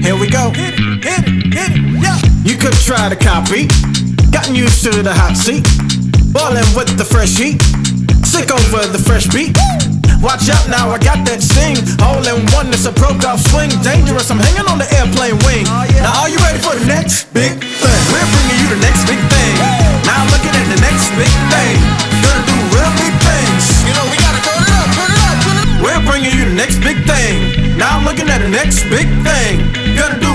Here we go. Hit it, yeah. You could try to copy. Gotten used to the hot seat. Ballin' with the fresh heat. Sick over the fresh beat. Watch out now, I got that sing. All in one, it's a pro golf swing. Dangerous, I'm hanging on the airplane wing. Now are you ready for the next big thing? We're bringing you the next big thing. Now I'm looking at the next big thing. Gonna do real big things. You know we gotta turn it up, turn it up, turn it up. We're bringing you the next big thing. Now I'm looking at the next big thing. Gonna do